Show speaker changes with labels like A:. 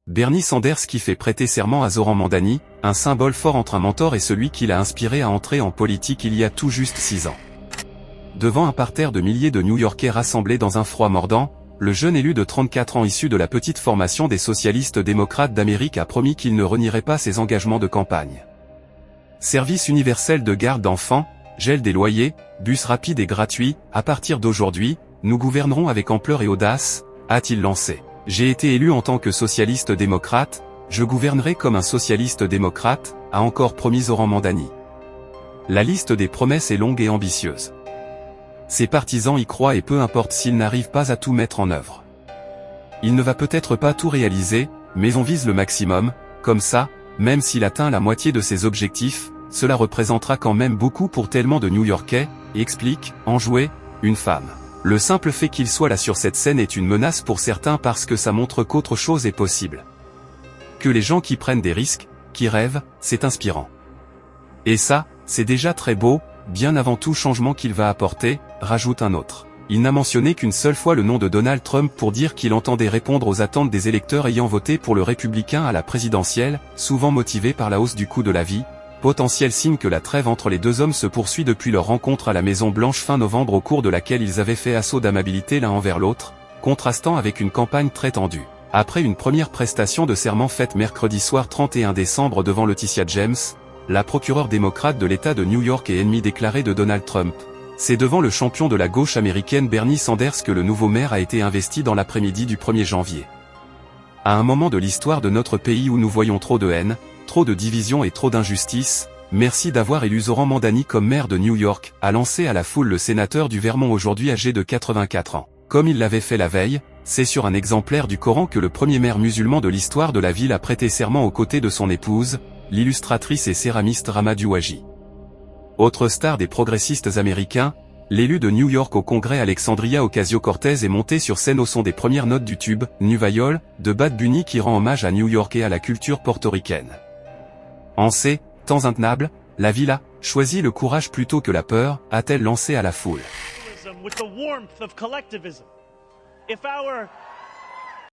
A: Bernie Sanders qui fait prêter serment à Zoran Mandani, un symbole fort entre un mentor et celui qui l'a inspiré à entrer en politique il y a tout juste 6 ans. Devant un parterre de milliers de New-Yorkais rassemblés dans un froid mordant, le jeune élu de 34 ans issu de la petite formation des socialistes démocrates d'Amérique a promis qu'il ne renierait pas ses engagements de campagne. Service universel de garde d'enfants, gel des loyers, bus rapide et gratuit, à partir d'aujourd'hui, nous gouvernerons avec ampleur et audace, a-t-il lancé. J'ai été élu en tant que socialiste démocrate, je gouvernerai comme un socialiste démocrate, a encore promis Zoran Mandani. La liste des promesses est longue et ambitieuse. Ses partisans y croient et peu importe s'ils n'arrivent pas à tout mettre en œuvre. Il ne va peut-être pas tout réaliser, mais on vise le maximum, comme ça, même s'il atteint la moitié de ses objectifs, cela représentera quand même beaucoup pour tellement de New-Yorkais, explique, enjoué, une femme. Le simple fait qu'il soit là sur cette scène est une menace pour certains parce que ça montre qu'autre chose est possible. Que les gens qui prennent des risques, qui rêvent, c'est inspirant. Et ça, c'est déjà très beau, bien avant tout changement qu'il va apporter, rajoute un autre. Il n'a mentionné qu'une seule fois le nom de Donald Trump pour dire qu'il entendait répondre aux attentes des électeurs ayant voté pour le républicain à la présidentielle, souvent motivés par la hausse du coût de la vie, potentiel signe que la trêve entre les deux hommes se poursuit depuis leur rencontre à la Maison-Blanche fin novembre au cours de laquelle ils avaient fait assaut d'amabilité l'un envers l'autre, contrastant avec une campagne très tendue. Après une première prestation de serment faite mercredi soir 31 décembre devant Letitia James, la procureure démocrate de l'État de New York et ennemie déclarée de Donald Trump, c'est devant le champion de la gauche américaine Bernie Sanders que le nouveau maire a été investi dans l'après-midi du 1er janvier. À un moment de l'histoire de notre pays où nous voyons trop de haine, trop de division et trop d'injustice, merci d'avoir élu Zoran Mandani comme maire de New York, a lancé à la foule le sénateur du Vermont aujourd'hui âgé de 84 ans. Comme il l'avait fait la veille, c'est sur un exemplaire du Coran que le premier maire musulman de l'histoire de la ville a prêté serment aux côtés de son épouse, l'illustratrice et céramiste Rama Dewhaji. Autre star des progressistes américains, l'élu de New York au Congrès Alexandria Ocasio-Cortez est monté sur scène au son des premières notes du tube « New Viol » de Bad Bunny qui rend hommage à New York et à la culture portoricaine. En ces temps intenables, la ville a choisi le courage plutôt que la peur, a-t-elle lancé à la foule.
B: With the warmth of collectivism. If our